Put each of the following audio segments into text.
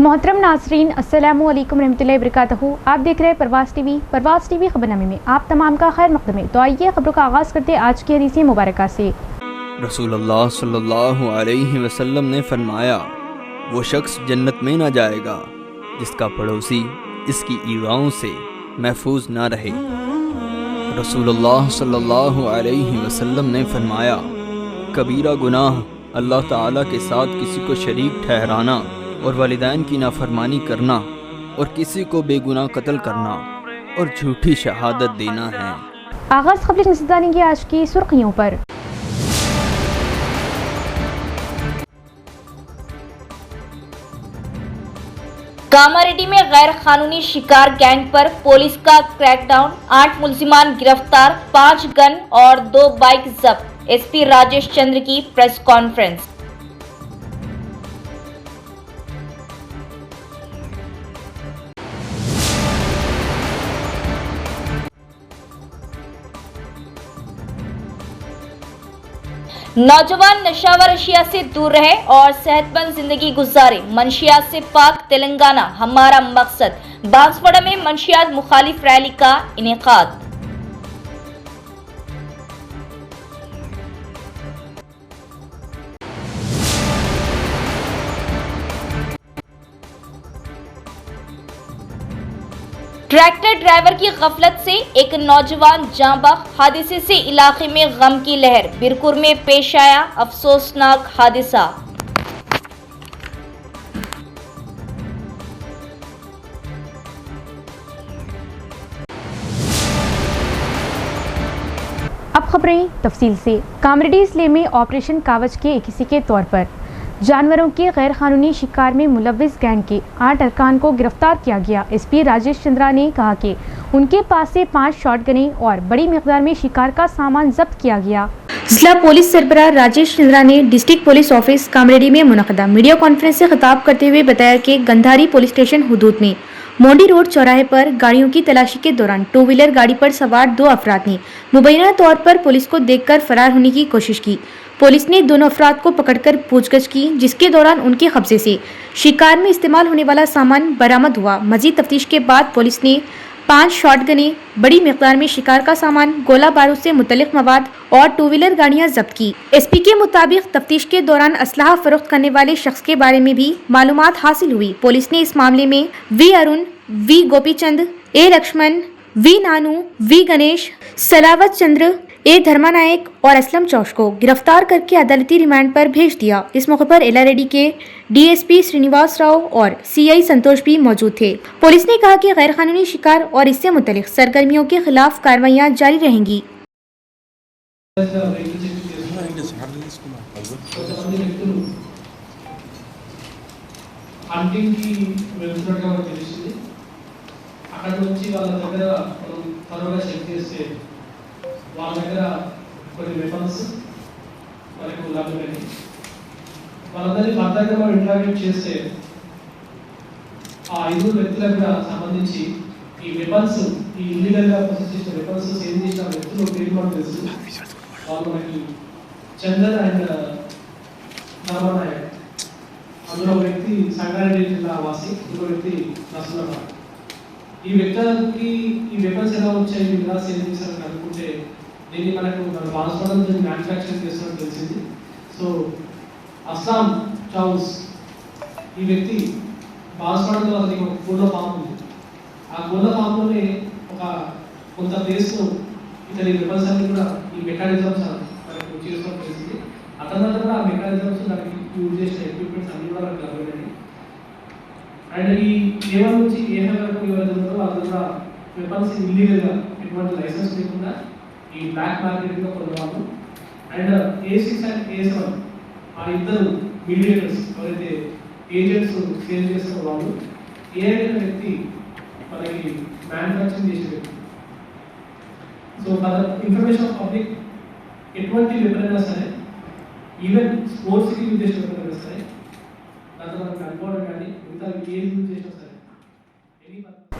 मोहतरम नाजरीन, अस्सलामु अलैकुम रहमतुल्लाहि वबरकातुहू। आप देख रहे हैं परवास टीवी खबरनामे में आप तमाम का खैर मकदम है। तो आइए खबरों का आगाज़ करते हैं आज की हदीस मुबारक से। रसूलुल्लाह सल्लल्लाहु अलैहि वसल्लम ने फरमाया, वो शख्स जन्नत में न जाएगा जिसका पड़ोसी इसकी ईगाओं से महफूज ना रहे। रसूलुल्लाह सल्लल्लाहु अलैहि वसल्लम ने फरमाया, कबीरा गुनाह अल्लाह ताला के साथ किसी को शरीक ठहराना और वालिदैन की नाफरमानी करना और किसी को बेगुनाह कत्ल करना और झूठी शहादत देना है। आगाज़ खबरें नजर की आज की सुर्खियों पर। कामारेड्डी में गैर कानूनी शिकार गैंग पर पुलिस का क्रैकडाउन, 8 मुलजिमान गिरफ्तार, 5 गन और 2 बाइक जब्त। एसपी राजेश चंद्र की प्रेस कॉन्फ्रेंस। नौजवान नशावर अशिया से दूर रहे और सेहतमंद जिंदगी गुजारे, मंशियात से पाक तेलंगाना हमारा मकसद। बांसवाड़ा में मंशियात मुखालिफ रैली का इनेकाद। ट्रैक्टर ड्राइवर की गफलत से एक नौजवान जाँ बख्श, हादसे से इलाके में गम की लहर। बिरकुर में पेश आया अफसोसनाक हादसा। अब खबरें तफसील से। कामारेड्डी जिले में ऑपरेशन कावज के एक हिस्से के तौर पर जानवरों के गैर कानूनी शिकार में मुलव्विस गैंग के 8 अरकान को गिरफ्तार किया गया। एसपी राजेश चंद्रा ने कहा कि उनके पास से 5 शॉटगनें और बड़ी मिकदार में शिकार का सामान जब्त किया गया। जिला पुलिस सरबराह राजेश चंद्रा ने डिस्ट्रिक्ट पुलिस ऑफिस कामारेड्डी में मुनक़दा मीडिया कॉन्फ्रेंस से खिताब करते हुए बताया कि गंधारी पुलिस स्टेशन हुदूद में मोंडी रोड चौराहे पर गाड़ियों की तलाशी के दौरान 2 व्हीलर गाड़ी पर सवार 2 अफराद ने मुबैना तौर पर पुलिस को देखकर फरार होने की कोशिश की। पुलिस ने दोनों अफराद को पकड़कर पूछताछ की, जिसके दौरान उनके कब्जे से शिकार में इस्तेमाल होने वाला सामान बरामद हुआ। मजीद तफ्तीश के बाद पुलिस ने 5 शॉटगनें, बड़ी मिकदार में शिकार का सामान, गोला बारूद से मुतल्लिक मवाद और 2 व्हीलर गाड़ियां जब्त की। एसपी के मुताबिक तफ्तीश के दौरान असलहा फरोख्त करने वाले शख्स के बारे में भी मालूमात हासिल हुई। पुलिस ने इस मामले में V Arun, V Gopichand, A Laxman, V Nanu, V Ganesh, Salavat Chandra, A Dharma Nayak और असलम चौश को गिरफ्तार करके अदालती रिमांड पर भेज दिया। इस मौके पर एलारेड्डी के डीएसपी श्रीनिवास राव और सीआई संतोष भी मौजूद थे। पुलिस ने कहा कि गैर कानूनी शिकार और इससे मुतल्लिक सरगर्मियों के खिलाफ कार्रवाइयां जारी रहेंगी। వాళ్ళ దగ్గర కొన్ని వెపన్స్ మనకు లభ్యమైంది. వాళ్ళందరినీ ఫర్దర్గా మనం ఇంట్రాగేట్ చేస్తే ఆ 5 వ్యక్తులకు సంబంధించి ఈ వెపన్స్, ఈ ఇల్లీగల్గా పొసెస్ చేసిన వెపన్స్ సేల్ చేసిన వ్యక్తులు పేరు మనకు తెలుసు. వాళ్ళు మనకి చందర్ అండ్ నారాయణ. అందులో ఒక వ్యక్తి సంగారెడ్డి జిల్లా వాసి, ఇంకో వ్యక్తి నసులమ్మ. ఈ వ్యక్తులకి ఈ వెపన్స్ ఎలా వచ్చాయి, ఎలా సేల్ చేశారని అనుకుంటే దీన్ని మనకు బాన్స్వాడ నుంచి మ్యానుఫ్యాక్చరింగ్ చేస్తున్నట్టు తెలిసింది. సో అస్సాం చౌస్ ఈ వ్యక్తి బాన్స్వాడలో అతనికి ఒక కోళ్ళ ఫామ్ ఉంది. ఆ కోళ్ళ ఫామ్లోనే ఒక కొంత ప్లేస్లో ఇతని వెపన్స్ అన్ని కూడా ఈ మెకానిజమ్స్ మనకు చేస్తున్నట్టు తెలిసింది. అతని కూడా ఆ మెకానిజమ్స్ దానికి యూజ్ చేసిన ఎక్విప్మెంట్స్ అన్ని కూడా మనకు లభ్యమైనవి. అండ్ ఈ ఏవన్ నుంచి ఏ వరకు ఎవరైతే ఉన్నారో అది కూడా వెపన్స్ ఇల్లీగల్గా ఎటువంటి లైసెన్స్ లేకుండా ఈ బ్లాక్ మార్కెట్లో కొనవాళ్ళు. అండ్ A6 అండ్ A7 ఆ ఇద్దరు మీడియేటర్స్ ఎవరైతే ఏజెంట్స్ సేల్ చేస్తున్న వాళ్ళు, ఏ అనే వ్యక్తి మనకి మ్యానుఫ్యాక్చరింగ్ చేసే వ్యక్తి. So for information of public, ఎటువంటి వెపన్ అయినా సరే, ఈవెన్ స్పోర్ట్స్కి యూజ్ చేసే వెపన్ అయినా సరే, దాంట్లో మనకు అనుకోవడం కానీ మిగతా ఏది యూజ్ చేసినా సరే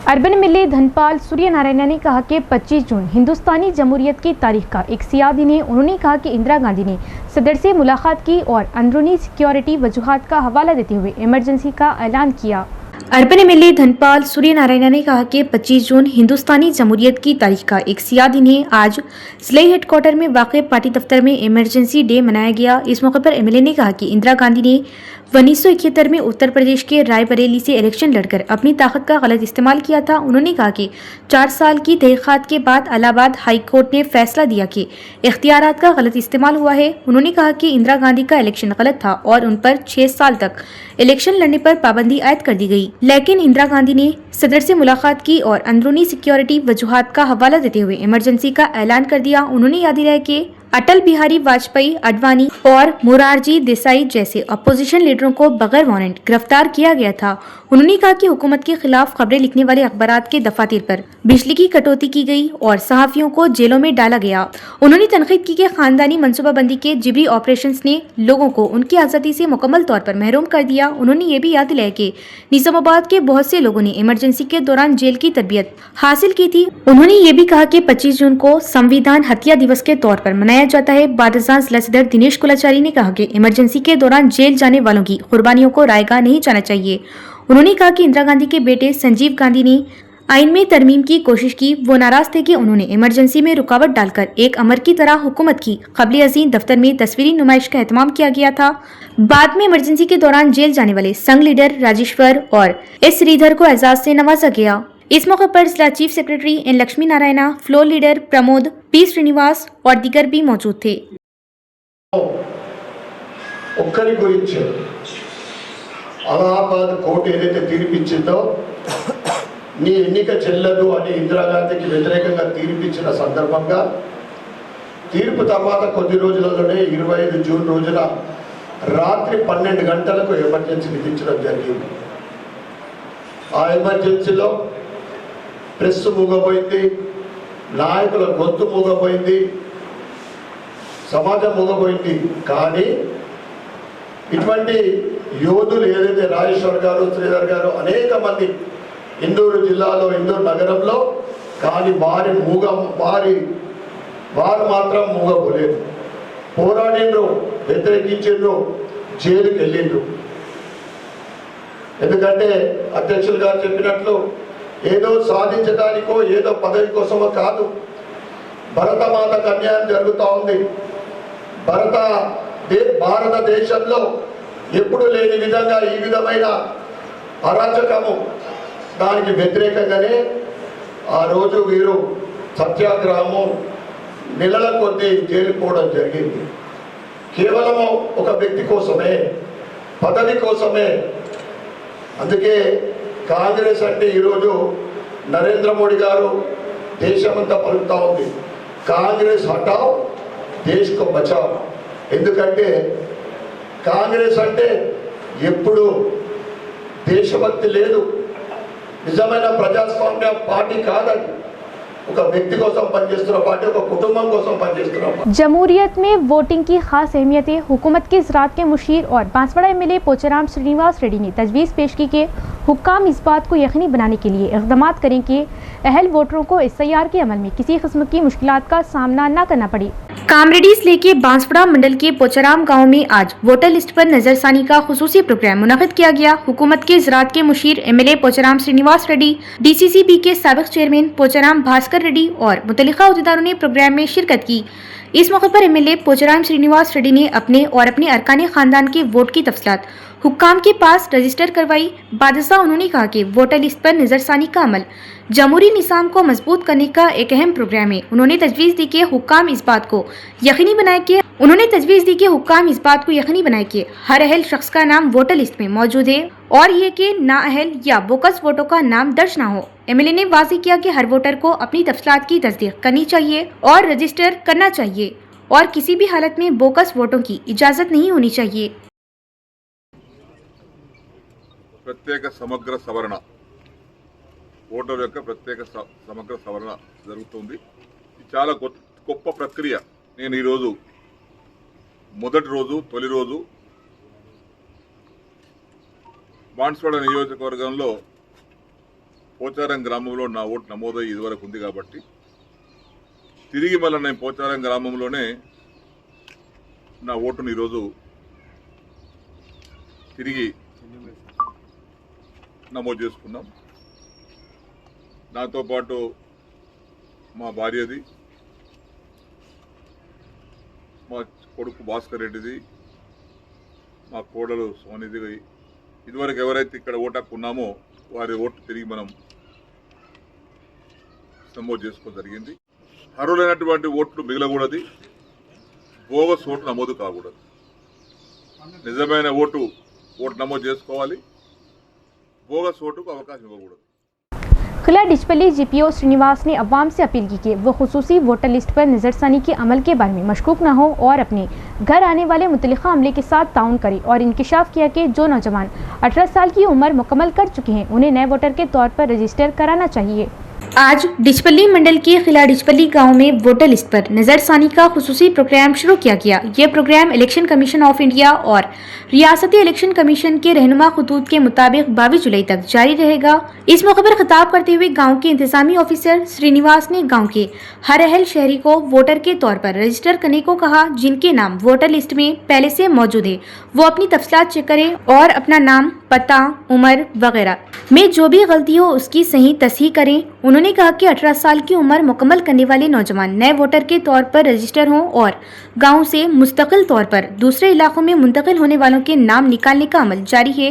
अर्बन एमएलए धनपाल सूर्यनारायण ने कहा कि 25 जून हिंदुस्तानी जमहूरियत की तारीख का एक सियाह दिन है। उन्होंने कहा कि इंदिरा गांधी ने सदर से मुलाकात की और अंदरूनी सिक्योरिटी वजूहात का हवाला देते हुए इमरजेंसी का ऐलान किया। अर्बन एमएलए धनपाल सूर्यनारायण ने कहा कि 25 जून हिंदुस्तानी जमहूरियत की तारीख का एक सियाह दिन है। आज जिला हेडक्वार्टर में वाक़ पार्टी दफ्तर में इमरजेंसी डे मनाया गया। इस मौके पर एमएलए ने कहा कि इंदिरा गांधी ने 1971 में उत्तर प्रदेश के रायबरेली से इलेक्शन लड़कर अपनी ताकत का गलत इस्तेमाल किया था। उन्होंने कहा कि 4 साल की तहकीकात के बाद इलाहाबाद हाई कोर्ट ने फैसला दिया कि इख्तियारात का गलत इस्तेमाल हुआ है। उन्होंने कहा कि इंदिरा गांधी का इलेक्शन गलत था और उन पर 6 साल तक इलेक्शन लड़ने पर पाबंदी आयद कर दी गई, लेकिन इंदिरा गांधी ने सदर से मुलाकात की और अंदरूनी सिक्योरिटी वजूहात का हवाला देते हुए इमरजेंसी का ऐलान कर दिया। उन्होंने याद दिलाया कि अटल बिहारी वाजपेयी, अडवाणी और मोरारजी देसाई जैसे अपोजिशन लीडरों को बगैर वारंट गिरफ्तार किया गया था। उन्होंने कहा कि हुकूमत के खिलाफ खबरें लिखने वाले अखबारात के दफातर पर बिजली की कटौती की गई और सहाफियों को जेलों में डाला गया। उन्होंने तनकीद की कि खानदानी मनसूबाबंदी के जिबरी ऑपरेशंस ने लोगों को उनकी आज़ादी से मुकम्मल तौर पर महरूम कर दिया। उन्होंने ये भी याद दिलाया कि निजामाबाद के बहुत से लोगों ने इमरजेंसी के दौरान जेल की तरबियत हासिल की थी। उन्होंने ये भी कहा कि 25 जून को संविधान हत्या दिवस के तौर पर मनाया जाता है। बादशाह जिला सदर दिनेश कुलाचारी ने कहा कि इमरजेंसी के दौरान जेल जाने वालों की कुर्बानियों को रायगा नहीं जाना चाहिए। उन्होंने कहा कि इंदिरा गांधी के बेटे संजीव गांधी ने आइन में तरमीम की कोशिश की। वो नाराज थे कि उन्होंने इमरजेंसी में रुकावट डालकर एक अमर की तरह हुकूमत की क़ब्ल अज़ीम दफ्तर में तस्वीरी नुमाइश का एहतमाम किया गया था। बाद में इमरजेंसी के दौरान जेल जाने वाले संघ लीडर राजेश्वर और एस श्रीधर को एजाज से नवाजा गया। इस मौके पर जिला chief secretary N Lakshmi Narayan, floor leader Pramod, P Srinivas और दीगर भी मौजूद थे। అలహాబాద్ కోర్టు ఏదైతే తీర్పిచ్చిందో నీ ఎన్నిక చెల్లదు అని ఇందిరాగాంధీకి వ్యతిరేకంగా తీర్పిచ్చిన సందర్భంగా తీర్పు తర్వాత కొద్ది రోజులలోనే 25 జూన్ రోజున రాత్రి 12 గంటలకు ఎమర్జెన్సీ విధించడం జరిగింది. ఆ ఎమర్జెన్సీలో ప్రెస్ మూగపోయింది, నాయకుల గొంతు మూగపోయింది, సమాజం మూగపోయింది. కానీ ఇటువంటి యోధులు ఏదైతే రాజేశ్వర్ గారు, శ్రీధర్ గారు, అనేక మంది ఇందూరు జిల్లాలో, ఇందూరు నగరంలో, కానీ వారు మాత్రం మూగపోలేదు. పోరాడిండ్రు, వ్యతిరేకించిండ్రు, జైలుకి వెళ్ళిండ్రు. ఎందుకంటే అధ్యక్షులు గారు చెప్పినట్లు ఏదో సాధించడానికో ఏదో పదవి కోసమో కాదు. భరతమాతకు అన్యాయం జరుగుతూ ఉంది. భారతదేశంలో ఎప్పుడు లేని విధంగా ఈ విధమైన అరాచకము, దానికి వ్యతిరేకంగానే ఆ రోజు వీరు సత్యాగ్రహము నెలల కొద్దీ జైలుకోవడం జరిగింది. కేవలము ఒక వ్యక్తి కోసమే, పదవి కోసమే. అందుకే కాంగ్రెస్ అంటే ఈరోజు నరేంద్ర మోడీ గారు దేశమంతా పలుకుతూ ఉంది, కాంగ్రెస్ హటావ్ దేశ్ కో బచావ్. ఎందుకంటే కాంగ్రెస్ అంటే ఎప్పుడు దేశభక్తి లేదు, నిజమైన ప్రజాస్వామ్య పార్టీ కాదని. ఒక వ్యక్తి కోసం పనిచేస్తున్న పార్టీ, ఒక కుటుంబం కోసం పనిచేస్తున్న పార్టీ. जमहूरियत में वोटिंग की खास अहमियत है। हुकूमत के ज़राअत के मुशीर और बांसवाड़ा एमएलए पोचाराम श्रीनिवास रेड्डी ने तजवीज़ पेश की कि हुक्काम इस बात को यकीनी बनाने के लिए इक़दाम करें कि अहल वोटरों को SIR के अमल में किसी किस्म की मुश्किलात का सामना न करना पड़े। कामरेडी जिले के बांसवाड़ा मंडल के पोचाराम गाँव में आज वोटर लिस्ट पर नजरसानी का खुसूसी प्रोग्राम मुनक़िद किया गया। हुकूमत के ज़राअत के मुशीर एमएलए पोचाराम श्रीनिवास रेड्डी, DCCB के साबिक़ चेयरमैन पोचाराम भास्कर रेड्डी और मुतल्लिक़ा अहदेदारों ने प्रोग्राम में शिरकत की। इस मौके पर एमएलए पोचाराम श्रीनिवास रेड्डी ने अपने और अपने अरकान खानदान के वोट की तफसीलात हुक्काम के पास रजिस्टर करवाई। बादशाह उन्होंने कहा कि वोटर लिस्ट पर नजरसानी का अमल जमहूरी निज़ाम को मजबूत करने का एक अहम प्रोग्राम है। उन्होंने तजवीज़ दी कि हुक्काम इस बात को यकीनी बनाए कि हर अहल शख्स का नाम वोटर लिस्ट में मौजूद है और ये कि नाअहल या बोकस वोटों का नाम दर्ज न हो। एमएलए ने वाज़ेह किया कि हर वोटर को अपनी तफसीलात की तस्दीक करनी चाहिए और रजिस्टर करना चाहिए और किसी भी हालत में बोकस वोटों की इजाज़त नहीं होनी चाहिए। ప్రత్యేక సమగ్ర సవరణ, ఓటర్ యొక్క ప్రత్యేక సమగ్ర సవరణ జరుగుతుంది. ఇది చాలా గొప్ప ప్రక్రియ. నేను ఈరోజు తొలి రోజు బాన్స్వాడ నియోజకవర్గంలో పోచారం గ్రామంలో నా ఓటు నమోదై ఇదివరకు ఉంది కాబట్టి తిరిగి మళ్ళీ నేను పోచారం గ్రామంలోనే నా ఓటును ఈరోజు తిరిగి నమోదు చేసుకున్నాం. నాతో పాటు మా భార్యది, మా కొడుకు భాస్కర్ రెడ్డిది, మా కోడలు సోనిది, ఇదివరకు ఎవరైతే ఇక్కడ ఓటు హక్కు ఉన్నామో వారి ఓటు తిరిగి మనం నమోదు చేసుకోవడం జరిగింది. అర్హులైనటువంటి ఓట్లు మిగలకూడదు, బోగస్ ఓటు నమోదు కాకూడదు. నిజమైన ఓటు నమోదు చేసుకోవాలి, బోగస్ ఓటుకు అవకాశం ఇవ్వకూడదు. खिला डिचपल्ली जीपीओ श्रीनिवास ने अवाम से अपील की कि वो खुसूसी वोटर लिस्ट पर नज़रसानी के अमल के बारे में मशकूक न हो और अपने घर आने वाले मुतल्लिका अमले के साथ ताउन करे और इंकिशाफ किया कि जो नौजवान 18 साल की उम्र मुकम्मल कर चुके हैं उन्हें नए वोटर के तौर पर रजिस्टर कराना चाहिए। आज डिचपल्ली मंडल के खिला डिचपल्ली गांव में वोटर लिस्ट पर नज़रसानी का खुसूसी प्रोग्राम शुरू किया गया। ये programme election commission of India और रियासती इलेक्शन कमीशन के रहनुमा खतूत के मुताबिक 22 जुलाई तक जारी रहेगा। इस मौके पर खिताब करते हुए गांव के इंतजामी ऑफिसर श्रीनिवास ने गांव के हर अहल शहरी को वोटर के तौर पर रजिस्टर करने को कहा। जिनके नाम वोटर लिस्ट में पहले से मौजूद है वो अपनी तफसीलात चेक करें और अपना नाम, पता, उम्र वगैरह में जो भी गलती हो उसकी सही तस्हीह करें। उन्होंने कहा कि 18 साल की उम्र मुकम्मल करने वाले नौजवान नए वोटर के तौर पर रजिस्टर हों और गांव से मुस्तकिल तौर पर दूसरे इलाकों में मुंतकिल होने वालों के नाम निकालने का अमल जारी है।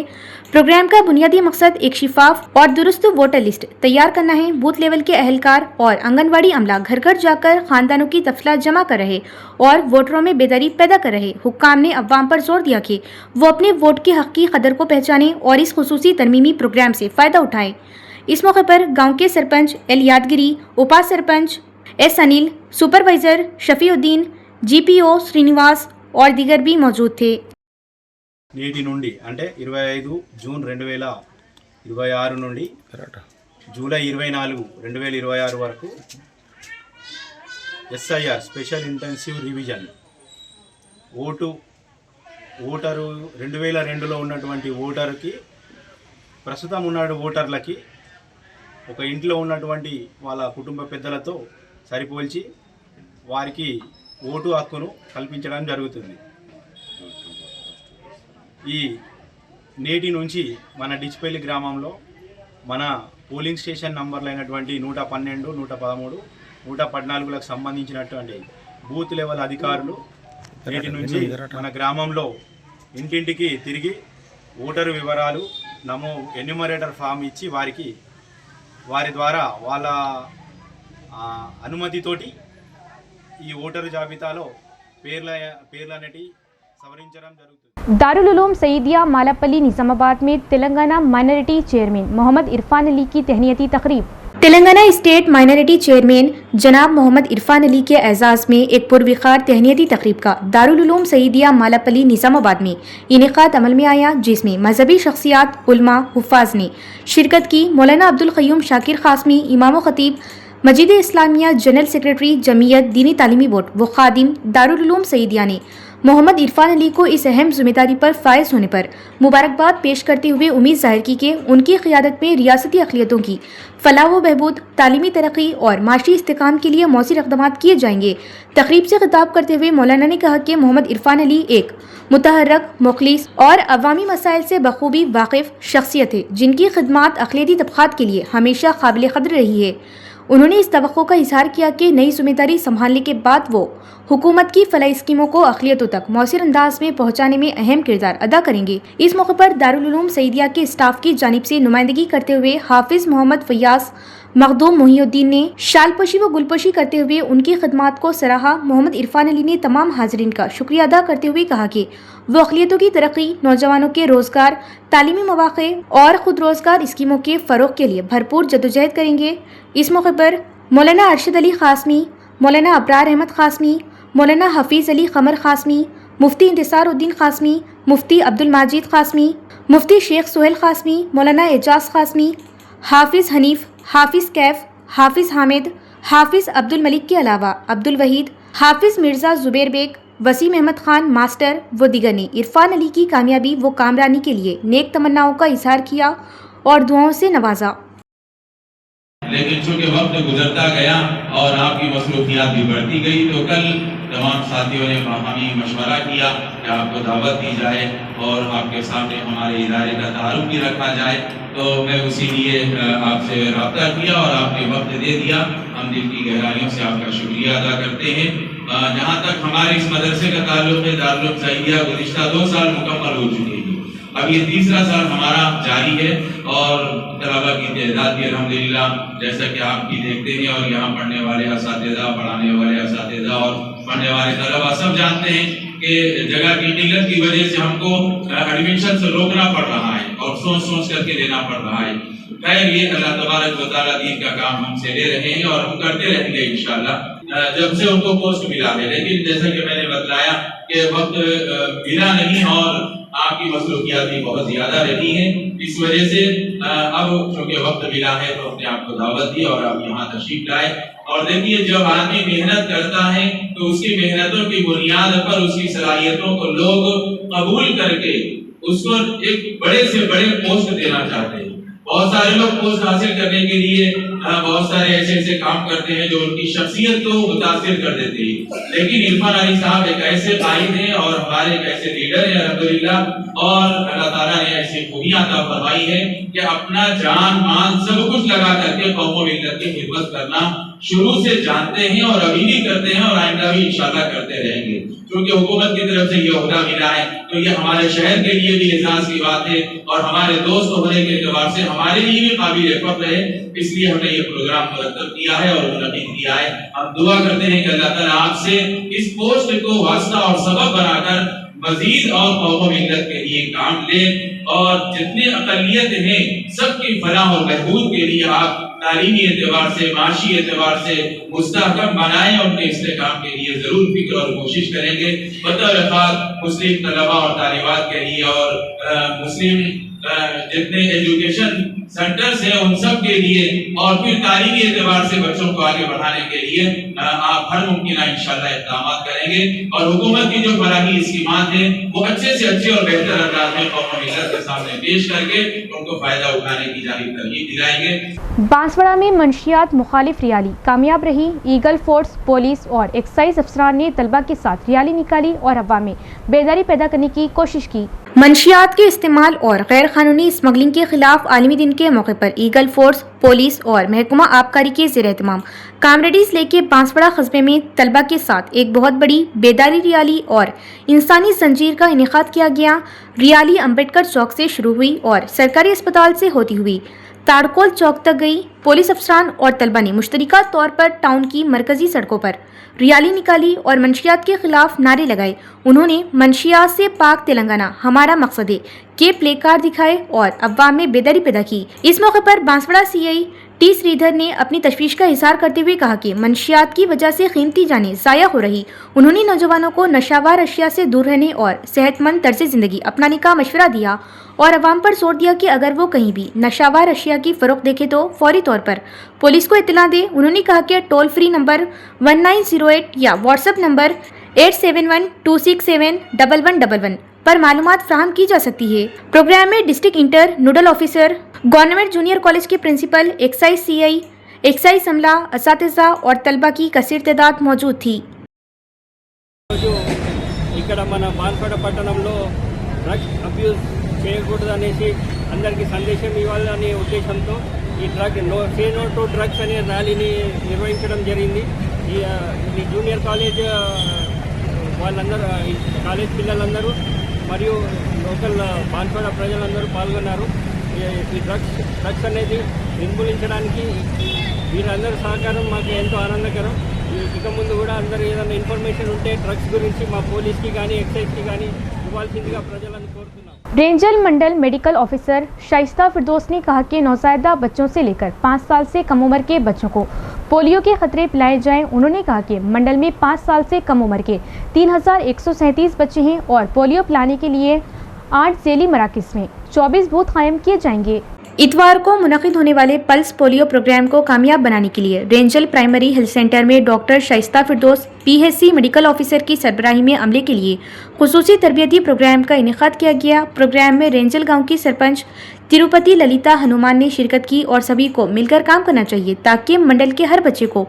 प्रोग्राम का बुनियादी मकसद एक शिफाफ और दुरुस्त वोटर लिस्ट तैयार करना है। बूथ लेवल के अहलकार और आंगनवाड़ी अमला घर घर जाकर खानदानों की तफसीलात जमा कर रहे और वोटरों में बेदारी पैदा कर रहे। हुक्काम ने अवाम पर जोर दिया कि वो अपने वोट के हक की कदर को पहचानें और इस खुसूसी तरमीमी प्रोग्राम से फ़ायदा उठाएं। इस मौके पर गांव के sarpanch L Yadagiri, upa sarpanch S Anil, supervisor Shafiuddin, GPO Srinivas और दीगर भी मौजूद थे। నేటి నుండి అంటే 25 జూన్ 2026 నుండి జూలై 24, 2026 వరకు SIR special intensive revision voter 2002లో ఉన్నటువంటి ఓటర్కి ప్రస్తుతం ఉన్న ఓటర్లకి ఒక ఇంట్లో ఉన్నటువంటి వాళ్ళ కుటుంబ పెద్దలతో సరిపోల్చి వారికి ఓటు హక్కును కల్పించడం జరుగుతుంది. ఈ నేటి నుంచి మన డిచ్పల్లి గ్రామంలో మన పోలింగ్ స్టేషన్ నంబర్లు అయినటువంటి 112, 113, 114లకు సంబంధించినటువంటి బూత్ లెవెల్ అధికారులు నేటి నుంచి మన గ్రామంలో ఇంటింటికి తిరిగి ఓటరు వివరాలు ఎన్యూమరేటర్ ఫామ్ ఇచ్చి వారి ద్వారా వాళ్ళ అనుమతితోటి ఈ ఓటరు జాబితాలో పేర్లు అనేటి సవరించడం జరుగుతుంది। दारुल उलूम सईदिया मालापल्ली निजामाबाद में तेलंगाना माइनॉरिटी चेयरमैन मोहम्मद इरफान अली की तहनीती तकरीब। तेलंगाना स्टेट माइनॉरिटी चेयरमैन जनाब मोहम्मद इरफान अली के एजाज़ में एक पुरविखार तहनीती तकरीब का दारुल उलूम सईदिया मालापल्ली निजामाबाद में इनेकाद अमल में आया, जिसमें मजहबी शख्सियात, उलमा, हुफ़ाज ने शिरकत की। मौलाना अब्दुल क़य्यूम शाकिर क़ासमी, इमाम ख़तीब मस्जिद इस्लामिया, जनरल सेक्रेटरी जमीयत दीनी तालीमी बोर्ड व खादिम दारुल उलूम सईदिया ने मोहम्मद इरफान अली को इस अहम जिम्मेदारी पर फायज होने पर मुबारकबाद पेश करते हुए उम्मीद जाहिर की कि उनकी क़ियादत में रियासती अक़लियतों की फलाह व बहबूद, तालीमी तरक्की और माशी इस्तेकाम के लिए मौसीर इक़दामात किए जाएंगे। तकरीब से खिताब करते हुए मौलाना ने कहा कि मोहम्मद इरफान अली एक मुतहर्रक, मुखलिस और अवामी मसाइल से बखूबी वाकिफ़ शख्सियत है, जिनकी खिदमात अक़लियती तबक़ात के लिए हमेशा काबिल क़द्र रही है। उन्होंने इस तवक्को का इजहार किया कि नई जिम्मेदारी संभालने के बाद वो हुकूमत की फलाही स्कीमों को अक़लियतों तक मौसर अंदाज में पहुँचाने में अहम किरदार अदा करेंगे। इस मौके पर दारुल उलूम सईदिया के स्टाफ की जानिब से नुमाइंदगी करते हुए हाफिज़ मोहम्मद फैयाज मखदूम मोहिउद्दीन ने शालपोशी व गुलपोशी करते हुए उनकी खिदमात को सराहा। मोहम्मद इरफान अली ने तमाम हाज़रीन का शुक्रिया अदा करते हुए कहा कि वो अक़लियतों की तरक्की, नौजवानों के रोज़गार, तालीमी मौक़े और ख़ुद रोज़गार स्कीमों के फ़रोग़ के लिए भरपूर जदोजहद करेंगे। इस मौके पर मौलाना अरशद अली क़ासमी, मौलाना अबरार अहमद क़ासमी, मौलाना हफीज़ अली क़मर क़ासमी, मुफ्ती इंतिसारुद्दीन क़ासमी, मुफ्ती अब्दुल माजिद क़ासमी, मुफ्ती शेख सुहेल क़ासमी, मौलाना एजाज़ क़ासमी, हाफिज़ हनीफ़, हाफिज़ कैफ, हाफिज़ हामिद, हाफिज़ अब्दुल मलिक के अलावा अब्दुल वहीद, हाफिज़ मिर्ज़ा ज़ुबैर बेग, वसीम अहमद ख़ान मास्टर व दीगर ने इरफान अली की कामयाबी व कामरानी के लिए नेक तमन्नाओं का इजहार किया और दुआओं से नवाजा। لیکن چونکہ وقت گزرتا گیا اور آپ کی مصروفیات بھی بڑھتی گئی تو کل تمام ساتھیوں نے باہمی مشورہ کیا کہ آپ کو دعوت دی جائے اور آپ کے سامنے ہمارے ادارے کا تعارف بھی رکھا جائے، تو میں اسی لیے آپ سے رابطہ کیا اور آپ نے وقت دے دیا۔ ہم دل کی گہرائیوں سے آپ کا شکریہ ادا کرتے ہیں۔ جہاں تک ہمارے اس مدرسے کا تعلق ہے، دارالعلوم سعیدیہ گزشتہ 2 سال مکمل ہو چکے ہیں، اب یہ تیسرا سال ہمارا جاری ہے اور طلباء کی تعداد بھی الحمدللہ جیسا کہ آپ بھی دیکھتے ہیں اور یہاں پڑھنے والے اساتذہ، پڑھانے والے اساتذہ اور پڑھنے والے طلباء سب جانتے ہیں کہ جگہ کی قلت کی وجہ سے ہم کو ایڈمیشن سے روکنا پڑ رہا ہے اور سوچ سوچ کر کے دینا پڑ رہا ہے۔ خیر، یہ اللہ تبارک و تعالیٰ دین کا کام ہم سے لے رہے ہیں اور ہم کرتے رہیں گے انشاءاللہ جب سے ان کو پوسٹ ملا ہے، لیکن جیسا کہ میں نے بتلایا کہ وقت ملا نہیں اور آپ کی مصروفیات بھی بہت زیادہ رہی ہیں، اس وجہ سے اب چونکہ وقت ملا ہے تو اپنے آپ کو دعوت دی اور آپ یہاں تشریف لائے۔ اور دیکھیے، جب آدمی محنت کرتا ہے تو اس کی محنتوں کی بنیاد پر اس کی صلاحیتوں کو لوگ قبول کر کے اس کو ایک بڑے سے بڑے پوسٹ دینا چاہتے ہیں۔ بہت سارے لوگ پوسٹ حاصل کرنے کے لیے بہت سارے ایسے کام کرتے ہیں جو ان کی شخصیت کو متاثر کر دیتے ہیں، لیکن عرفان علی صاحب ایک ایسے قائد ہیں اور ہمارے ایک ایسے لیڈر ہیں الحمدللہ، اور اللہ تعالیٰ نے ایسی خوبیاں عطا فرمائی ہے کہ اپنا جان مان سب کچھ لگا کر کے قوم و ملت کی خدمت کرنا شروع سے جانتے ہیں اور ابھی بھی کرتے ہیں اور آئندہ بھی انشاءاللہ کرتے رہیں گے۔ کیونکہ حکومت کی طرف سے یہ عہدہ ملا ہے تو یہ ہمارے شہر کے لیے بھی اعزاز کی بات ہے اور ہمارے دوست ہونے کے اعتبار سے ہمارے لیے بھی قابل فخر ہے، اس لیے ہم نے یہ پروگرام مرتب کیا ہے اور منعقد کیا ہے۔ ہم دعا کرتے ہیں کہ اللہ تعالیٰ آپ سے اس پوسٹ کو واسطہ اور سبب بنا کر مزید اور قوم و ملت کے لیے کام لے اور جتنے اقلیت ہیں سب کی فلاح اور بہبود کے لیے آپ تعلیمی اعتبار سے، معاشی اعتبار سے مستحکم بنائیں، ان کے استحکام کے لیے ضرور فکر اور کوشش کریں گے۔ بطور خاص مسلم طلباء اور طالبات کے لیے اور مسلم جتنے ایجوکیشن سینٹرز ہیں ان سب کے لیے اور پھر تعلیمی اعتبار سے بچوں کو آگے بڑھانے کے لیے آپ ہر ممکنہ انشاءاللہ اقدامات کریں گے اور حکومت کی جو فلاحی اسکیمات ہیں وہ اچھے سے اچھے اور بہتر انداز میں قوم و ملت کے سامنے پیش کر کے ان کو فائدہ اٹھانے کی جانب ترغیب دلائیں گے۔ بانسواڑہ میں منشیات مخالف ریالی کامیاب رہی۔ ایگل فورس، پولیس اور ایکسائز افسران نے طلبہ کے ساتھ ریالی نکالی اور عوام میں بیداری پیدا کرنے کی کوشش کی۔ منشیات کے استعمال اور غیر قانونی اسمگلنگ کے خلاف عالمی دن کے موقع پر ایگل فورس، پولیس اور محکمہ آبکاری کے زیر اہتمام کامریڈیز لے کے بانسواڑہ قصبے میں طلبہ کے ساتھ ایک بہت بڑی بیداری ریالی اور انسانی زنجیر کا انعقاد کیا گیا۔ ریالی امبیڈکر چوک سے شروع ہوئی اور سرکاری اسپتال سے ہوتی ہوئی تاڑکول چوک تک گئی۔ پولیس افسران اور طلبہ نے مشترکہ طور پر ٹاؤن کی مرکزی سڑکوں پر ریالی نکالی اور منشیات کے خلاف نعرے لگائے۔ انہوں نے منشیات سے پاک تلنگانہ ہمارا مقصد ہے کے پلے کارڈ دکھائے اور عوام میں بیداری پیدا کی۔ اس موقع پر بانسواڑہ سی آئی ٹی سریدھر نے اپنی تشویش کا اظہار کرتے ہوئے کہا کہ منشیات کی وجہ سے قیمتی جانیں ضائع ہو رہی۔ انہوں نے نوجوانوں کو نشہوار اشیاء سے دور رہنے اور صحت مند طرز زندگی اپنانے کا مشورہ دیا اور عوام پر زور دیا کہ اگر وہ کہیں بھی نشہوار اشیاء کی فروخت دیکھے تو فوری طور پر پولیس کو اطلاع دے۔ انہوں نے کہا کہ ٹول فری نمبر 1908 یا واٹس ایپ نمبر 8712671111 پر معلومات فراہم کی جا سکتی ہے۔ پروگرام میں district inter nodal officer, government junior college کے principal, excise C I, excise عملہ، اساتذہ اور طلبہ کی کثیر تعداد موجود تھی۔ ఇక్కడ మన బాన్స్వాడ పట్టణంలో డ్రగ్స్ అబ్యూస్ చేయకూడదనేసి అందరికీ సందేశం ఇవ్వాలనే ఉద్దేశంతో ఈ సే నో టు డ్రగ్స్ అనే ర్యాలీని నిర్వహించడం జరిగింది। ఈ జూనియర్ కాలేజ్ వాళ్ళందరూ, కాలేజ్ పిల్లలందరూ మరియు లోకల్ బాన్స్వాడ ప్రజలందరూ పాల్గొన్నారు। ఈ డ్రగ్స్ అనేది నిర్మూలించడానికి వీరందరూ సహకారం మాకు ఎంతో ఆనందకరం। ఇక ముందు కూడా అందరూ ఏదైనా ఇన్ఫర్మేషన్ ఉంటే డ్రగ్స్ గురించి మా పోలీస్కి కానీ ఎక్సైజ్కి కానీ ఇవ్వాల్సిందిగా ప్రజలను కోరుతున్నాం। रेंजल मंडल मेडिकल ऑफिसर शाइस्ता फिरदौस ने कहा कि नौज़ायदा बच्चों से लेकर 5 साल से कम उम्र के बच्चों को पोलियो के खतरे पिलाए जाएं। उन्होंने कहा कि मंडल में 5 साल से कम उम्र के 3137 बच्चे हैं और पोलियो पिलाने के लिए 8 ज़ेली मराकज़ में 24 बूथ कायम किए जाएंगे। इतवार को मुनक़िद होने वाले पल्स पोलियो प्रोग्राम को कामयाब बनाने के लिए रेंजल प्राइमरी हेल्थ सेंटर में डॉक्टर शाइस्ता फिरदौस PHC मेडिकल ऑफिसर की सरबराही में अमले के लिए खुसूसी तरबियती प्रोग्राम का इनेकाद किया गया। प्रोग्राम में रेंजल गांव की सरपंच तिरुपति ललिता हनुमान ने शिरकत की और सभी को मिलकर काम करना चाहिए ताकि मंडल के हर बच्चे को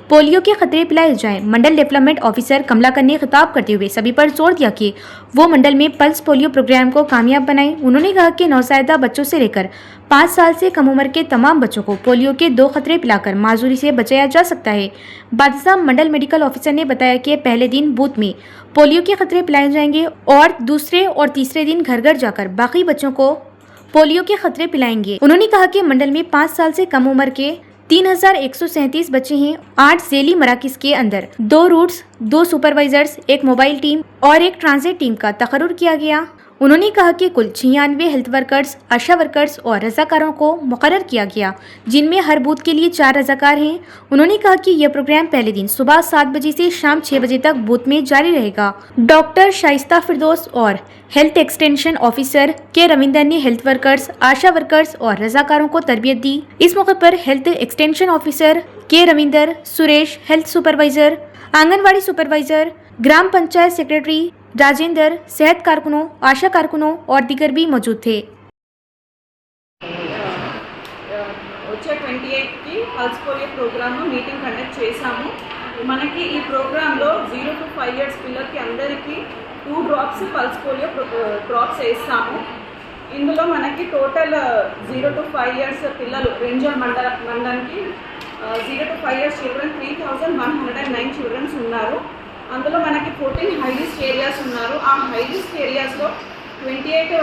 पोलियो के खतरे पिलाए जाएं। मंडल डेवलपमेंट ऑफिसर कमलाकर ने खिताब करते हुए सभी पर जोर दिया कि वो मंडल में पल्स पोलियो प्रोग्राम को कामयाब बनाएं। उन्होंने कहा कि नवजायदा बच्चों से लेकर 5 साल से कम उम्र के तमाम बच्चों को पोलियो के 2 खतरे पिलाकर माजूरी से बचाया जा सकता है। बादशाह मंडल मेडिकल ऑफिसर ने बताया कि पहले दिन बूथ में पोलियो के खतरे पिलाए जाएंगे और दूसरे और तीसरे दिन घर घर जाकर बाकी बच्चों को पोलियो के खतरे पिलाएंगे। उन्होंने कहा कि मंडल में 5 साल से कम उम्र के 3137 बच्चे हैं। 8 ज़ेली मराकिज़ के अंदर 2 रूट्स, 2 सुपरवाइजर्स, 1 मोबाइल टीम और 1 ट्रांजिट टीम का तकर्रुर किया गया। उन्होंने कहा कि कुल 96 हेल्थ वर्कर्स, आशा वर्कर्स और रज़ाकारों को मुकर्रर किया गया, जिनमें हर बूथ के लिए 4 रज़ाकार हैं। उन्होंने कहा कि यह प्रोग्राम पहले दिन सुबह 7 बजे से शाम 6 बजे तक बूथ में जारी रहेगा। डॉक्टर शाइस्ता फिरदौस और health extension officer K Ravinder ने हेल्थ वर्कर्स, आशा वर्कर्स और रज़ाकारों को तरबियत दी। इस मौके पर health extension officer K Ravinder, Suresh, health supervisor, anganwadi supervisor, ग्राम पंचायत सेक्रेटरी राजेंद्र, सेहत कारकुनों, आशा कारकुनों और दीगर भी मौजूद थे। వచ్చే 28కి pulse polio programme meeting conduct చేశాము. మనకి ఈ ప్రోగ్రాంలో 0 to 5 years పిల్లలకి అందరికీ 2 drops పల్స్ పోలియో డ్రాప్స్ వేస్తాము. ఇందులో మనకి టోటల్ 0 to 5 years పిల్లలు రెంజల్ మండలానికి 0 to 5 years చిల్డ్రన్ 3109 చిల్డ్రన్స్ ఉన్నారు. అందులో మనకి 14 హై రిస్క్ ఏరియాస్ ఉన్నారు. ఆ హై రిస్క్ ఏరియాస్లో 28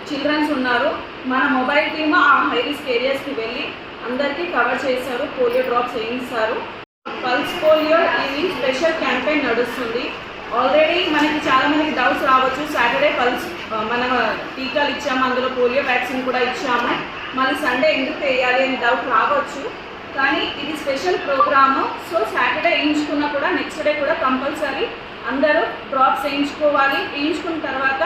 చిల్డ్రన్స్ ఉన్నారు. మన మొబైల్ టీమ్ ఆ హై రిస్క్ ఏరియాస్కి వెళ్ళి అందరికీ కవర్ చేశారు, పోలియో డ్రాప్స్ వేయించారు. పల్స్ పోలియో ఇది స్పెషల్ క్యాంపెయిన్ నడుస్తుంది. ఆల్రెడీ మనకి చాలామందికి డౌట్స్ రావచ్చు. సాటర్డే పల్స్ మనం టీకాలు ఇచ్చాము, అందులో పోలియో వ్యాక్సిన్ కూడా ఇచ్చాము, మళ్ళీ సండే ఎందుకు వేయాలి అని డౌట్ రావచ్చు. కానీ ఇది స్పెషల్ ప్రోగ్రాము. సో సాటర్డే వేయించుకున్నా కూడా నెక్స్ట్ డే కూడా కంపల్సరీ అందరూ డ్రాప్స్ వేయించుకోవాలి. వేయించుకున్న తర్వాత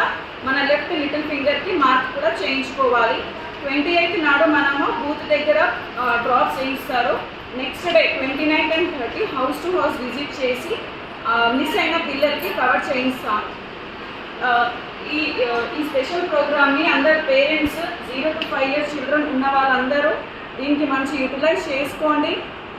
మన లెఫ్ట్ లిటిల్ ఫింగర్కి మార్క్ కూడా చేయించుకోవాలి. 28 నాడు మనము బూత్ దగ్గర డ్రాప్స్ వేయిస్తారు. Next day 29 and 30 house to house visit చేసి మిస్ అయిన పిల్లలకి కవర్ చేయిస్తాము. ఈ స్పెషల్ ప్రోగ్రామ్ని అందరు పేరెంట్స్ 0 to 5 years చిల్డ్రన్ ఉన్న వాళ్ళందరూ దీనికి మంచి యూటిలైజ్ చేసుకోండి.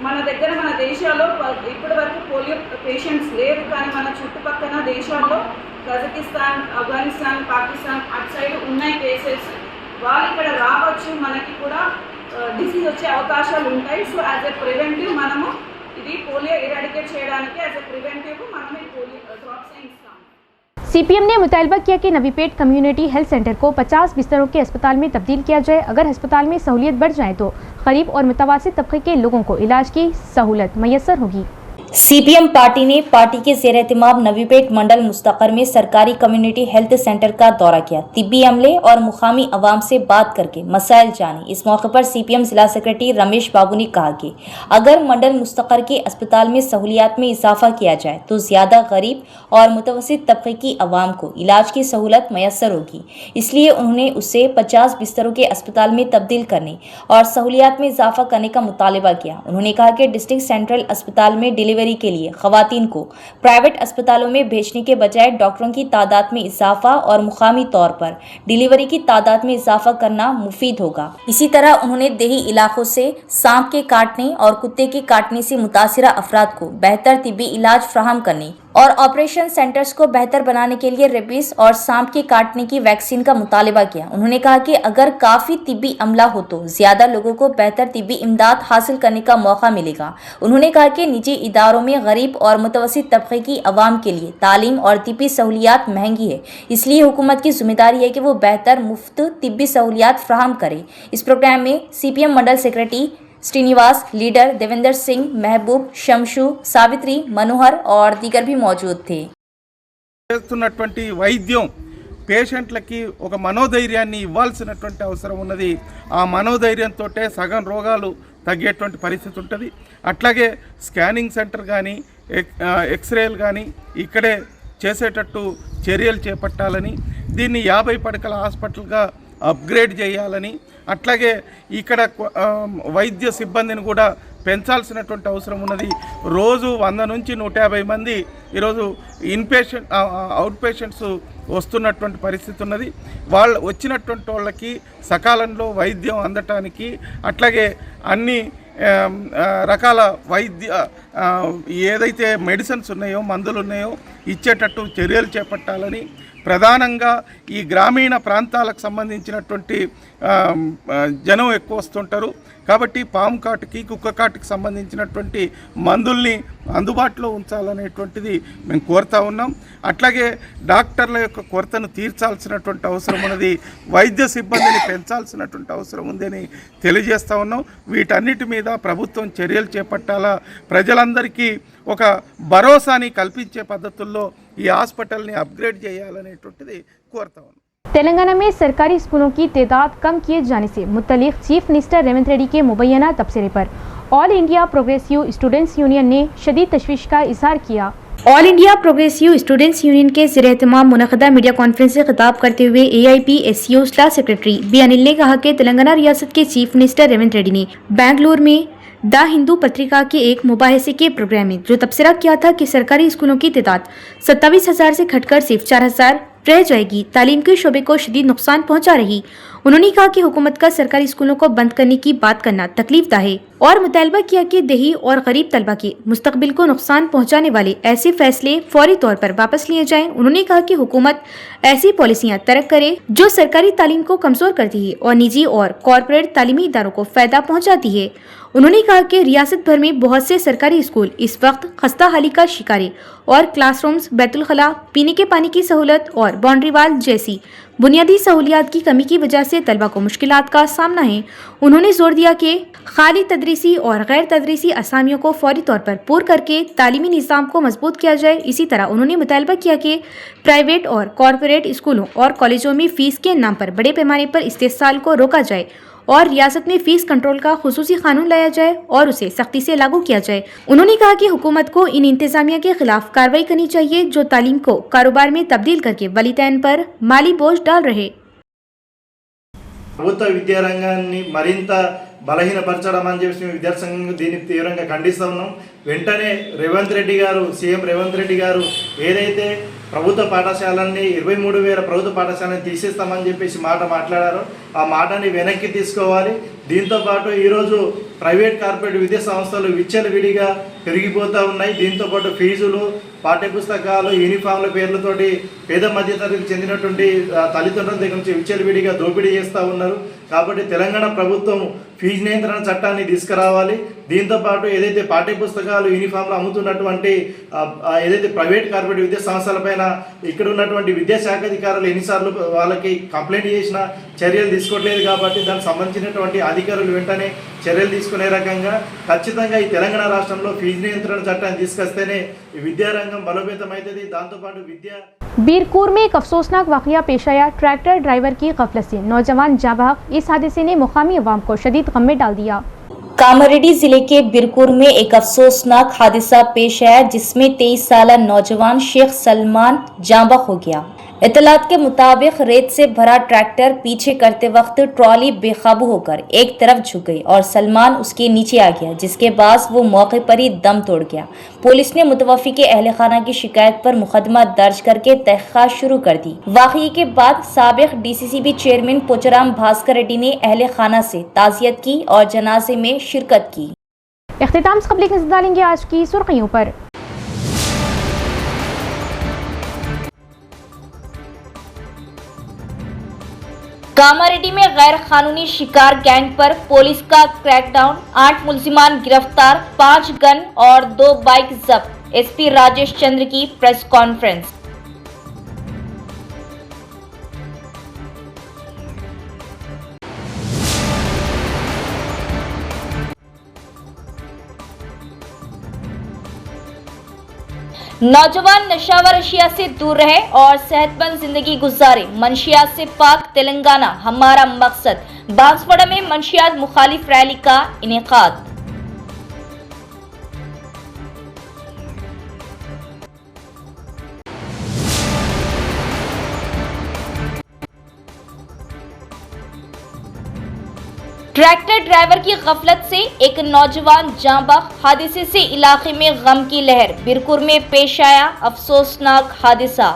మన దగ్గర మన దేశాల్లో ఇప్పటి వరకు పోలియో పేషెంట్స్ లేరు, కానీ మన చుట్టుపక్కల దేశాల్లో కజకిస్తాన్, ఆఫ్ఘనిస్తాన్, పాకిస్తాన్ అటు సైడ్ ఉన్నాయి కేసెస్. వాళ్ళు ఇక్కడ రావచ్చు, మనకి కూడా డిసీజ్ వచ్చే అవకాశాలు ఉంటాయి. సో యాజ్ ఎ ప్రివెంటివ్ మనము ఇది పోలియో ఎరాడికేట్ చేయడానికి యాజ్ ఎ ప్రివెంటివ్ మనం ఈ పోలియో డ్రాప్స్ ఇస్తాము. सीपीएम ने मुतालबा किया कि नवीपेट कम्युनिटी हेल्थ सेंटर को 50 बिस्तरों के अस्पताल में तब्दील किया जाए। अगर अस्पताल में सहूलियत बढ़ जाए तो गरीब और मुतवासित तबके के लोगों को इलाज की सहूलत मैसर होगी। सीपीएम पार्टी ने पार्टी के ज़ेर एहतिमाम नवीपेट मंडल मुस्तकर में सरकारी कम्युनिटी हेल्थ सेंटर का दौरा किया। तिब्बी अमले और मुकामी अवाम से बात करके मसाइल जाने। इस मौके पर सीपीएम जिला सेक्रेटरी रमेश बाबू ने कहा कि अगर मंडल मुस्तकर के अस्पताल में सहूलियात में इजाफा किया जाए तो ज़्यादा गरीब और मुतवस्सित तबके की अवाम को इलाज की सहूलत मैसर होगी। इसलिए उन्होंने उससे 50 बिस्तरों के अस्पताल में तब्दील करने और सहूलियात में इजाफा करने का मुतालबा किया। उन्होंने कहा कि डिस्ट्रिक्ट सेंट्रल अस्पताल में डिलीवरी के लिए खवातीन को प्राइवेट अस्पतालों में भेजने के बजाय डॉक्टरों की तादाद में इजाफा और मुकामी तौर पर डिलीवरी की तादाद में इजाफा करना मुफीद होगा। इसी तरह उन्होंने देही इलाकों से सांप के काटने और कुत्ते के काटने से मुतासिरा अफराद को बेहतर तिब्बी इलाज फराहम करने और ऑपरेशन सेंटर्स को बेहतर बनाने के लिए रेबीज और सांप के काटने की वैक्सीन का मुतालबा किया। उन्होंने कहा कि अगर काफ़ी तिब्बी अमला हो तो ज़्यादा लोगों को बेहतर तिब्बी इमदाद हासिल करने का मौका मिलेगा। उन्होंने कहा कि निजी इदारों में गरीब और मुतवस्सित तबके की आवाम के लिए तालीम और तिब्बी सहूलियात महंगी है, इसलिए हुकूमत की जिम्मेदारी है कि वो बेहतर मुफ्त तिब्बी सहूलियात फराहम करे। इस प्रोग्राम में सीपीएम मंडल सेक्रेटरी श्रीनिवास, लीडर देवेंद्र सिंह, महबूब, शमशू, सावित्री, मनोहर और दीगर भी मौजूद थे। చేస్తున్నటువంటి వైద్యం పేషెంట్లకి ఒక మనోధైర్యాన్ని ఇవ్వాల్సినటువంటి అవసరం ఉన్నది. ఆ మనోధైర్యంతో సగం రోగాలు తగ్గేటువంటి పరిస్థితి ఉంటుంది. అట్లాగే స్కానింగ్ సెంటర్ కానీ ఎక్స్రేలు కానీ ఇక్కడే చేసేటట్టు చర్యలు చేపట్టాలని, దీన్ని 50 పడకల హాస్పిటల్గా అప్గ్రేడ్ చేయాలని, అట్లాగే ఇక్కడ వైద్య సిబ్బందిని కూడా పెంచాల్సినటువంటి అవసరం ఉన్నది. రోజు 100 నుంచి 150 మంది ఈరోజు అవుట్ పేషెంట్స్ వస్తున్నటువంటి పరిస్థితి ఉన్నది. వాళ్ళు వచ్చినటువంటి వాళ్ళకి సకాలంలో వైద్యం అందటానికి, అట్లాగే అన్ని రకాల వైద్య ఏదైతే మెడిసిన్స్ ఉన్నాయో, మందులు ఉన్నాయో ఇచ్చేటట్టు చర్యలు చేపట్టాలని, ప్రధానంగా ఈ గ్రామీణ ప్రాంతాలకు సంబంధించినటువంటి జనం ఎక్కువ వస్తుంటారు కాబట్టి పాము కాటుకి, కుక్క కాటుకి సంబంధించినటువంటి మందుల్ని అందుబాటులో ఉంచాలనేటువంటిది మేము కోరుతా ఉన్నాం. అట్లాగే డాక్టర్ల యొక్క కొరతను తీర్చాల్సినటువంటి అవసరం ఉన్నది, వైద్య సిబ్బందిని పెంచాల్సినటువంటి అవసరం ఉందని తెలియజేస్తూ ఉన్నాం. వీటన్నిటి మీద ప్రభుత్వం చర్యలు చేపట్టాలా, ప్రజలందరికీ ఒక భరోసాని కల్పించే పద్ధతుల్లో ఈ హాస్పిటల్ని అప్గ్రేడ్ చేయాలనేటువంటిది కోరుతా ఉన్నాం. तेलंगाना में सरकारी स्कूलों की तादाद कम किए जाने से मुत्तलिक चीफ मिनिस्टर रेवंत रेड्डी के मुबैना तबसरे पर all India progressive students union ने शदीद तशवीश का इजहार किया। All India progressive students union के ज़ेर-ए-एहतमाम मुनक़दा मीडिया कॉन्फ्रेंस से खिताब करते हुए AIPSU staff secretary B Anil ने कहा कि तेलंगाना रियासत के चीफ मिनिस्टर रेवंत रेड्डी ने बेंगलुरु में द हिंदू पत्रिका के एक मुबाहिसे के प्रोग्राम में जो तबसरा किया था कि सरकारी स्कूलों की तादाद 27,000 से घटकर सिर्फ 4,000 रह जाएगी, तालीम के शोबे को शदीद नुकसान पहुंचा रही। उन्होंने कहा कि हुकूमत का सरकारी स्कूलों को बंद करने की बात करना तकलीफदा है और मुतालबा किया कि देही और गरीब तलबा के मुस्तकबिल को नुकसान पहुंचाने वाले ऐसे फैसले फौरी तौर पर वापस लिए जाएं। उन्होंने कहा कि हुकूमत ऐसी पॉलिसियां तरक करे जो सरकारी तालीम को कमजोर करती है और निजी और कॉरपोरेट तालीमी इदारों को फायदा पहुंचाती है। उन्होंने कहा कि रियासत भर में बहुत से सरकारी स्कूल इस वक्त खस्ता हाली का शिकार है और क्लासरूम्स, बैतुल खला, पीने के पानी की सहूलत और बाउंड्री वाल जैसी बुनियादी सहूलियात की कमी की वजह से तलबा को मुश्किलात का सामना है। उन्होंने जोर दिया कि खाली तदरीसी और गैर तदरीसी असामियों को फौरी तौर पर पूर करके तालीमी निज़ाम को मजबूत किया जाए। इसी तरह उन्होंने मुतालबा किया कि प्राइवेट और कॉरपोरेट स्कूलों और कॉलेजों में फ़ीस के नाम पर बड़े पैमाने पर इस्तेहसाल को रोका जाए और रियासत में फीस कंट्रोल का खुसूसी कानून लाया जाए और उसे सख्ती से लागू किया जाए। उन्होंने कहा कि हुकूमत को इन इंतजामिया के खिलाफ कार्रवाई करनी चाहिए जो तालीम को कारोबार में तब्दील करके वलीदैन पर माली बोझ डाल रहे। ప్రభుత్వ విద్యారంగాన్ని మరింత బలహీనపరచడం అని చెప్పి విద్యార్థి సంఘం దీన్ని తీవ్రంగా ఖండిస్తూ ఉన్నాం. వెంటనే సీఎం రేవంత్ రెడ్డి గారు ఏదైతే ప్రభుత్వ పాఠశాలన్నీ 23,000 ప్రభుత్వ పాఠశాలని తీసేస్తామని చెప్పేసి మాట్లాడారో ఆ మాటని వెనక్కి తీసుకోవాలి. దీంతోపాటు ఈరోజు ప్రైవేట్ కార్పొరేట్ విద్యా సంస్థలు విచ్చలవిడిగా పెరిగిపోతూ ఉన్నాయి. దీంతోపాటు ఫీజులు, పాఠ్యపుస్తకాలు, యూనిఫామ్ల పేర్లతోటి పేద మధ్యతరగతికి చెందినటువంటి తల్లిదండ్రుల దగ్గర నుంచి విచ్చలవిడిగా దోపిడీ చేస్తూ ఉన్నారు. కాబట్టి తెలంగాణ ప్రభుత్వం ఫీజు నియంత్రణ చట్టాన్ని తీసుకురావాలి. దీంతోపాటు ఏదైతే పాఠ్యపుస్తకాలు, యూనిఫామ్లు అమ్ముతున్నటువంటి ఏదైతే ప్రైవేట్ కార్పొరేట్ విద్యా సంస్థలపైన ఇక్కడ ఉన్నటువంటి విద్యాశాఖ అధికారులు ఎన్నిసార్లు వాళ్ళకి కంప్లైంట్ చేసినా చర్యలు తీసుకోవట్లేదు. కాబట్టి దానికి సంబంధించినటువంటి అధికారులు వెంటనే చర్యలు తీసుకునే రకంగా ఖచ్చితంగా ఈ తెలంగాణ రాష్ట్రంలో ఫీజు నియంత్రణ చట్టాన్ని తీసుకొస్తేనే విద్యారంగం బలోపేతం అవుతుంది. దాంతోపాటు बीरपुर में एक अफसोसनाक वाकया पेश आया। ट्रैक्टर ड्राइवर की गफलत से नौजवान जाँ बहक। इस हादसे ने मुकामी अवाम को शदीद गम में डाल दिया। कामारेड्डी जिले के बीरपुर में एक अफसोसनाक हादसा पेश आया जिसमें 23 साल नौजवान शेख सलमान जाँ बहक हो गया। इतलात के मुताबिक रेत से भरा ट्रैक्टर पीछे करते वक्त ट्रॉली बेकाबू होकर एक तरफ झुक गई और सलमान उसके नीचे आ गया, जिसके बाद वो मौके पर ही दम तोड़ गया। पुलिस ने मुतवफ़ी के अहल खाना की शिकायत पर मुकदमा दर्ज करके तहक़ीक़ात शुरू कर दी। वाक़ये के बाद साबिक़ DCCB चेयरमैन पोचाराम भास्कर रेड्डी ने अहल खाना से ताज़ियत की और जनाजे में शिरकत की। इख्तिताम से क़बल नज़र डालेंगे आज की सुर्ख़ियों पर। कामारेड्डी में गैर कानूनी शिकार गैंग पर पुलिस का क्रैकडाउन, 8 मुलजिमान गिरफ्तार, 5 गन और 2 बाइक जब्त। SP राजेश चंद्र की प्रेस कॉन्फ्रेंस। नौजवान नशावर अशिया से दूर रहे और सेहतमंद जिंदगी गुजारे, मंशियात से पाक तेलंगाना हमारा मकसद। बांसवाड़ा में मंशियात मुखालिफ रैली का इनेकाद। ट्रैक्टर ड्राइवर की गफलत से एक नौजवान जाँ बख्श, हादसे से इलाके में गम की लहर। बिरकुर में पेश आया अफसोसनाक हादसा।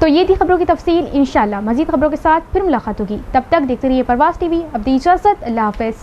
तो ये थी खबरों की तफसील। इंशाल्लाह मजीद खबरों के साथ फिर मुलाकात होगी। तब तक देखते रहिए परवाज़ टीवी। अब दी इजाज़त, अल्लाह हाफ़िज़।